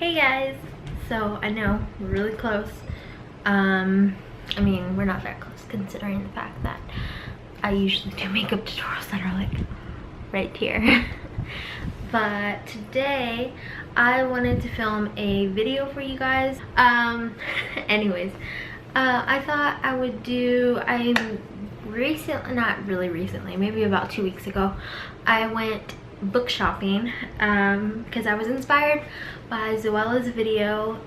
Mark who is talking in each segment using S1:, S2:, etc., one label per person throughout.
S1: Hey guys, so I know we're really close. I mean, we're not that close considering the fact that I usually do makeup tutorials that are like right here. But today I wanted to film a video for you guys. Anyways, I thought I would do, not really recently, maybe about 2 weeks ago, I went book shopping because I was inspired by Zoella's video,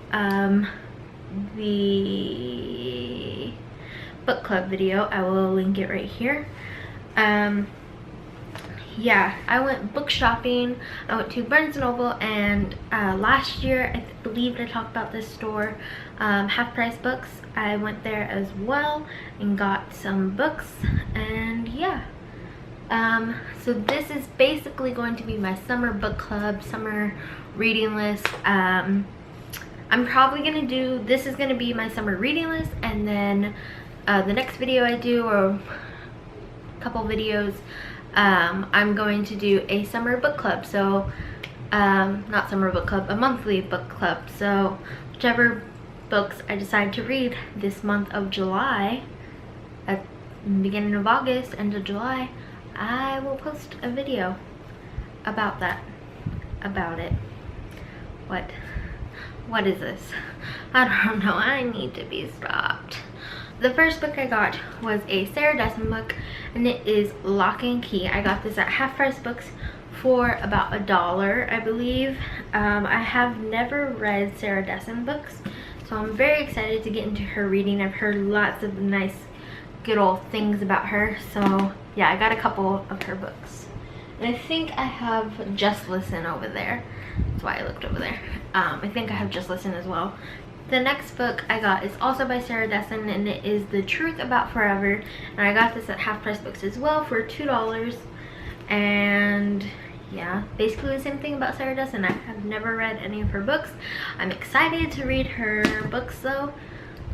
S1: the book club video. I will link it right here. Yeah, I went book shopping. I went to Barnes & Noble, and last year I believe I talked about this store, Half Price Books. I went there as well and got some books, and yeah. So this is basically going to be my summer book club, summer reading list. I'm probably gonna do, this is gonna be my summer reading list, and then the next video I do, or a couple videos, I'm going to do a summer book club. So not summer book club, a monthly book club. So whichever books I decide to read this month of July, at the beginning of August, end of July, I will post a video about that, about it. What is this? I don't know, I need to be stopped. The first book I got was a Sarah Dessen book, and it is Lock and Key. I got this at Half Price Books for about $1, I believe. I have never read Sarah Dessen books, so I'm very excited to get into her reading. I've heard lots of nice, good old things about her, so yeah, I got a couple of her books. And I think I have Just Listen over there. That's why I looked over there. I think I have Just Listen as well. The next book I got is also by Sarah Dessen, and it is The Truth About Forever. And I got this at Half Price Books as well for $2. And yeah, basically the same thing about Sarah Dessen. I have never read any of her books. I'm excited to read her books though.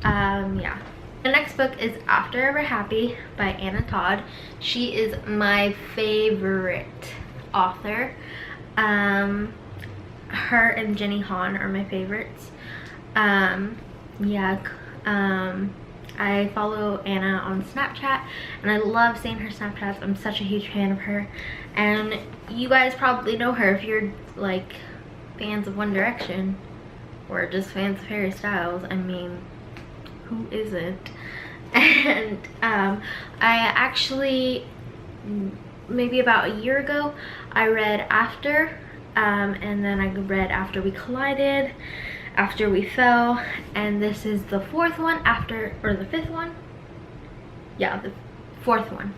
S1: Yeah. The next book is After Ever Happy by Anna Todd. She is my favorite author. Her and Jenny Han are my favorites. Yeah, I follow Anna on Snapchat, and I love seeing her Snapchats. I'm such a huge fan of her, and you guys probably know her if you're like fans of One Direction or just fans of Harry Styles. I mean, who isn't? And I actually, maybe about a year ago, I read After, and then I read After We Collided, After We Fell, and this is the fourth one, after, or the fifth one? Yeah, the fourth one,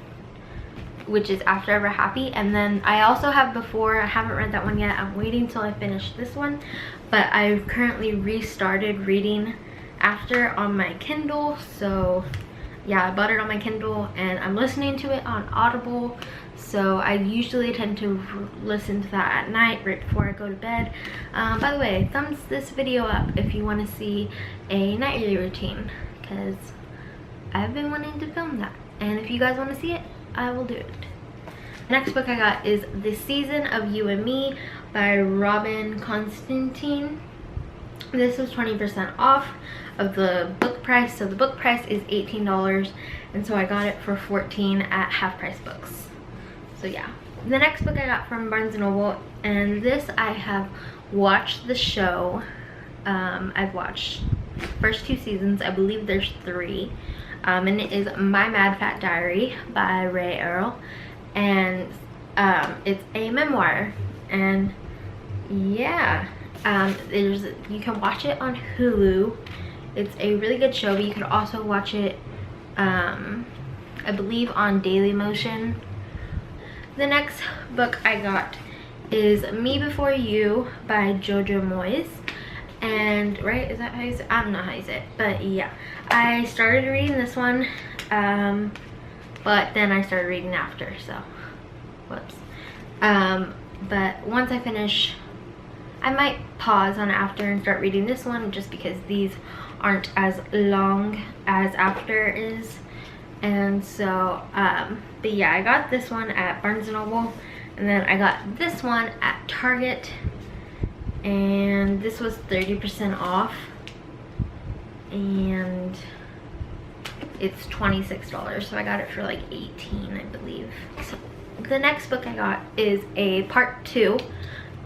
S1: which is After Ever Happy. And then I also have Before. I haven't read that one yet. I'm waiting till I finish this one, but I've currently restarted reading After on my Kindle. So yeah, I bought it on my Kindle and I'm listening to it on Audible. So I usually tend to listen to that at night right before I go to bed. By the way, thumbs this video up if you want to see a nightly routine, because I've been wanting to film that, and if you guys want to see it, I will do it. The next book I got is The Season of You and Me by Robin Constantine. This was 20% off of the book price, so the book price is $18, and so I got it for $14 at Half Price Books. So yeah, the next book I got from Barnes & Noble, and this I have watched the show. I've watched the first 2 seasons. I believe there's 3, and it is My Mad Fat Diary by Ray Earl, and it's a memoir. And yeah, you can watch it on Hulu. It's a really good show, but you could also watch it, I believe, on Dailymotion. The next book I got is Me Before You by Jojo Moyes. And, right, is that how you say it? I don't know how you say it, but yeah. I started reading this one, but then I started reading After, so, whoops. But once I finish, I might pause on After and start reading this one, just because these aren't as long as After is. And so but yeah, I got this one at Barnes & Noble, and then I got this one at Target, and this was 30% off, and it's $26, so I got it for like $18, I believe. So the next book I got is a part 2.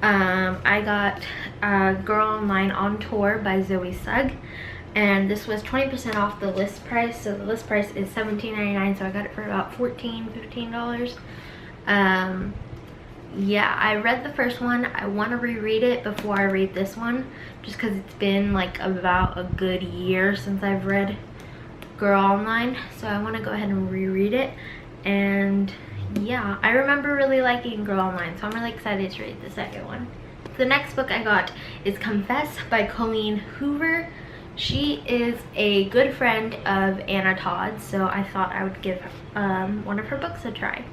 S1: I got Girl Online on Tour by Zoe Sugg, and this was 20% off the list price. So the list price is $17.99, so I got it for about $15. Yeah, I read the first one. I want to reread it before I read this one, just because it's been like about a good year since I've read Girl Online, so I want to go ahead and reread it. And yeah, I remember really liking Girl Online, so I'm really excited to read the second one. The next book I got is Confess by Colleen Hoover. She is a good friend of Anna Todd, so I thought I would give one of her books a try.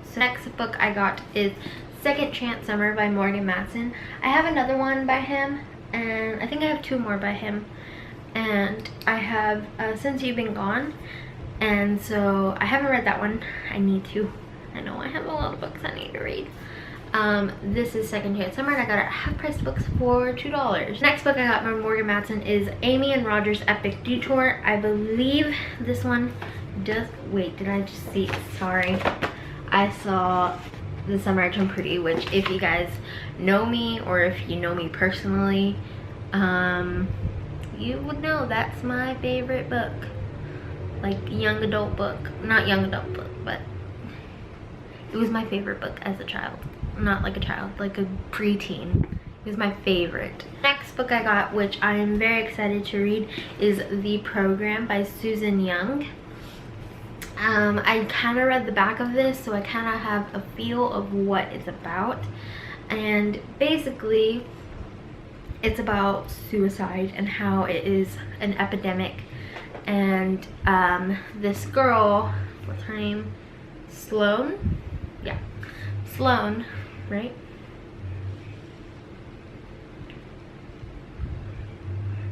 S1: So next book I got is Second Chance Summer by Morgan Matson. I have another one by him, and I think I have 2 more by him. And I have Since You've Been Gone, and so I haven't read that one. I need to. I know I have a lot of books I need to read. This is Second Chance Summer, and I got it at Half Price Books for $2. Next book I got from Morgan Matson is Amy and Roger's Epic Detour. I believe this one does, wait, did I just see, sorry. I saw The Summer I Turned Pretty, which if you guys know me, or if you know me personally, you would know that's my favorite book. Like young adult book. Not young adult book, but it was my favorite book as a child. Not like a child, like a preteen. It was my favorite. Next book I got, which I am very excited to read, is The Program by Susan Young. I kind of read the back of this, so I kind of have a feel of what it's about. And basically, it's about suicide and how it is an epidemic. And this girl, what's her name? Sloane? Yeah, Sloane, right?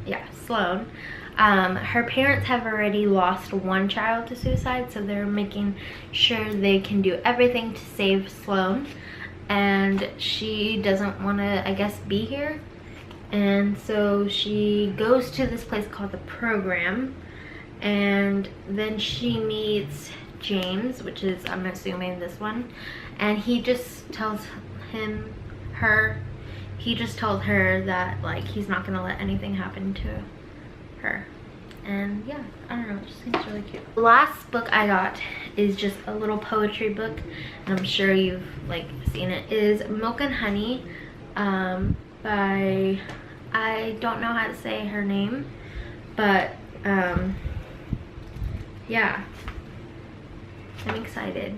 S1: Yeah, Sloane. Her parents have already lost one child to suicide, so they're making sure they can do everything to save Sloane. And she doesn't want to, I guess, be here. And so she goes to this place called The Program, and then she meets James, which is, I'm assuming, this one, and he just tells he just told her that like he's not gonna let anything happen to her. And yeah, I don't know, it just seems really cute. The last book I got is just a little poetry book, and I'm sure you've like seen it. It is Milk and Honey by, I don't know how to say her name, but yeah, I'm excited.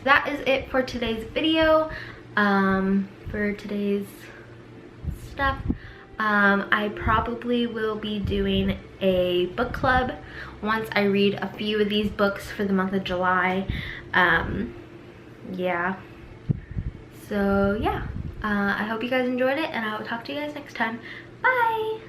S1: That is it for today's video, for today's stuff. I probably will be doing a book club once I read a few of these books for the month of July. Yeah, so yeah, I hope you guys enjoyed it, and I will talk to you guys next time. Bye!